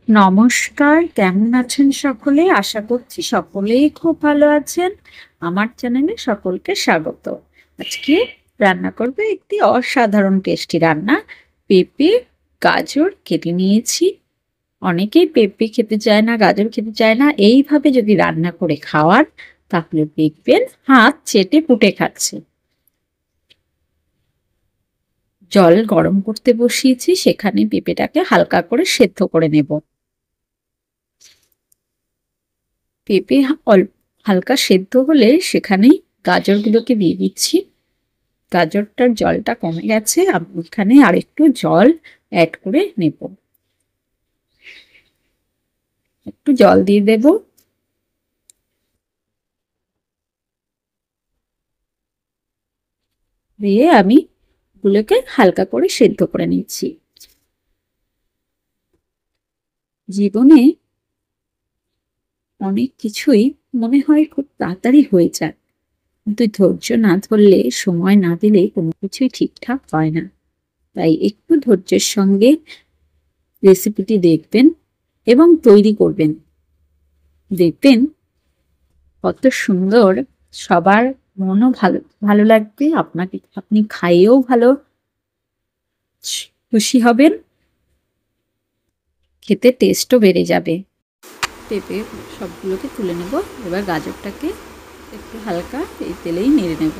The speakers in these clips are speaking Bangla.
নমস্কার, কেমন আছেন সকলে? আশা করছি সকলেই খুব ভালো আছেন। আমার চ্যানেলে সকলকে স্বাগত। আজকে রান্না করব একটি অসাধারণ টেস্টি রান্না। পেঁপে, গাজর কেটে নিয়েছি। অনেকেই পেঁপে খেতে চায় না, গাজর খেতে চায় না। এইভাবে যদি রান্না করে খাওয়ান তাহলে দেখবেন হাত চেটে পুটে খাচ্ছে। জল গরম করতে বসিয়েছি, সেখানে পেঁপেটাকে হালকা করে সেদ্ধ করে নেব। পেঁপে অল্প হালকা সেদ্ধ হলে সেখানেই গাজরগুলোকে দিয়ে দিচ্ছি। গাজরটার জলটা কমে গেছে, আমি এখানে আরেকটু জল অ্যাড করে নেব। একটু জল দিয়ে দেব। দিয়ে আমি গুলোকে হালকা করে সেদ্ধ করে নিচ্ছি। জীবনে অনেক কিছুই মনে হয় খুব তাড়াতাড়ি হয়ে যায়, কিন্তু ধৈর্য না ধরলে, সময় না দিলে কোনো কিছুই ঠিকঠাক হয় না। তাই একটু ধৈর্যের সঙ্গে রেসিপিটি দেখবেন এবং তৈরি করবেন। দেখবেন কত সুন্দর, সবার মনও ভালো ভালো লাগবে, আপনাকে আপনি খাইয়েও ভালো খুশি হবেন, খেতে টেস্টও বেড়ে যাবে। পেঁপে সবগুলোকে তুলে নেব। এবার গাজরটাকে একটু হালকা এই তেলেই নেড়ে নেব।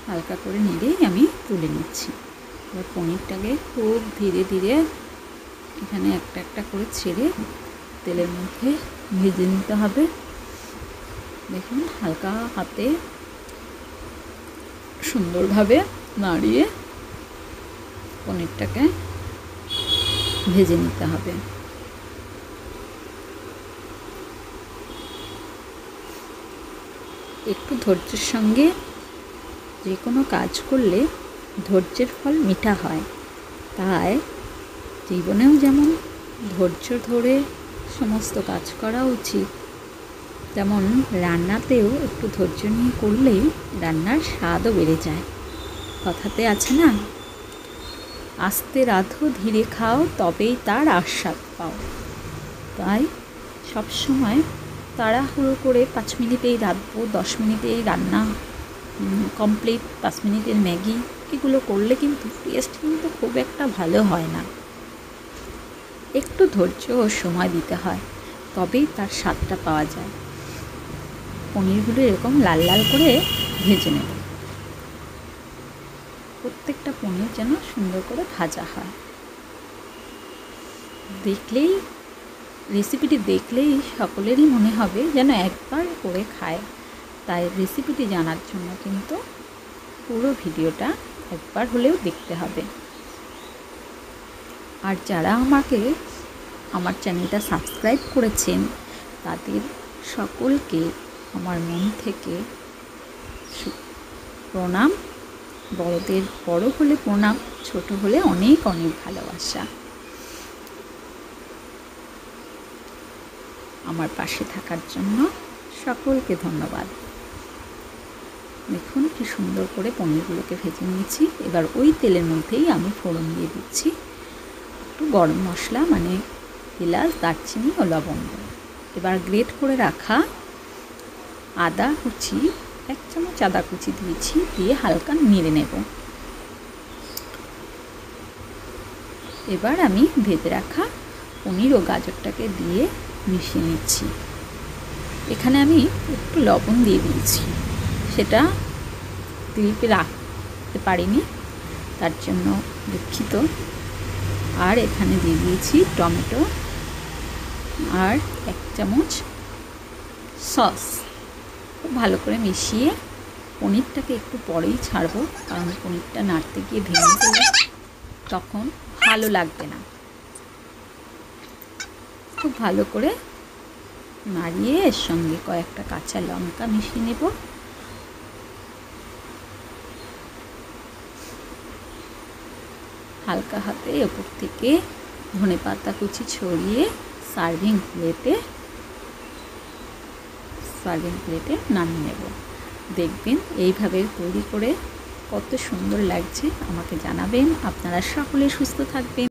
হালকা করে নেড়েই আমি তুলে নিচ্ছি। এবার পনিরটাকে খুব ধীরে ধীরে এখানে একটা একটা করে ছেড়ে তেলের মধ্যে ভেজে নিতে হবে। দেখুন, হালকা হাতে সুন্দরভাবে নাড়িয়ে পনিরটাকে ভেজে নিতে হবে। একটু ধৈর্যের সঙ্গে যে কোনো কাজ করলে ধৈর্যের ফল মিঠা হয়। তাই জীবনেও যেমন ধৈর্য ধরে সমস্ত কাজ করা উচিত, তেমন রান্নাতেও একটু ধৈর্য নিয়ে করলেই রান্নার স্বাদও বেড়ে যায়। কথাতে আছে না, আস্তে রাঁধো ধীরে খাও তবেই তার আস্বাদ পাও। তাই সবসময় তাড়াহুড়ো করে 5 মিনিটেই রাঁধবো, 10 মিনিটেই রান্না কমপ্লিট, 5 মিনিটের ম্যাগি, এগুলো করলে কিন্তু টেস্ট কিন্তু খুব একটা ভালো হয় না। একটু ধৈর্য ও সময় দিতে হয়, তবেই তার স্বাদটা পাওয়া যায়। পনিরগুলো এরকম লাল লাল করে ভেজে নেব। প্রত্যেকটা পনির যেন সুন্দর করে ভাজা হয়। দেখলেই রেসিপিটি দেখলেই সকলেরই মনে হবে যেন একবার করে খায়। তাই রেসিপিটি জানার জন্য কিন্তু পুরো ভিডিওটা একবার হলেও দেখতে হবে। আর যারা আমাকে আমার চ্যানেলটা সাবস্ক্রাইব করেছেন তাদের সকলকে আমার মন থেকে প্রণাম। বড়দের বড় হলে প্রণাম, ছোট হলে অনেক অনেক ভালোবাসা। আমার পাশে থাকার জন্য সকলকে ধন্যবাদ। দেখুন কি সুন্দর করে পনিরগুলোকে ভেজে নিয়েছি। এবার ওই তেলের মধ্যেই আমি ফোড়ন দিয়ে দিচ্ছি একটু গরম মশলা, মানে এলাচ, দারচিনি ও লবঙ্গ। এবার গ্রেট করে রাখা আদা কুচি, 1 চামচ আদা কুচি দিয়েছি, দিয়ে হালকা নেড়ে নেব। এবার আমি ভেজে রাখা পনির ও গাজরটাকে দিয়ে মিশিয়ে নিচ্ছি। এখানে আমি একটু লবণ দিয়ে দিয়েছি, সেটা ক্লিপে রাখতে পারিনি, তার জন্য দুঃখিত। আর এখানে দিয়ে দিয়েছি টমেটো আর 1 চামচ সস। খুব ভালো করে মিশিয়ে পনিরটাকে একটু পরেই ছাড়বো, কারণ পনিরটা নাড়তে গিয়ে ভেঙে গেলে তখন ভালো লাগবে না। খুব ভালো করে নাড়িয়ে এর সঙ্গে কয়েকটা কাঁচা লঙ্কা মিশিয়ে নেব। হালকা হাতে ওপর থেকে ধনেপাতা কুচি ছড়িয়ে সার্ভিং প্লেটে নামিয়ে নেব। দেখবেন এইভাবে তৈরি করে কত সুন্দর লাগছে। আমাকে জানাবেন। আপনারা সকলে সুস্থ থাকবেন।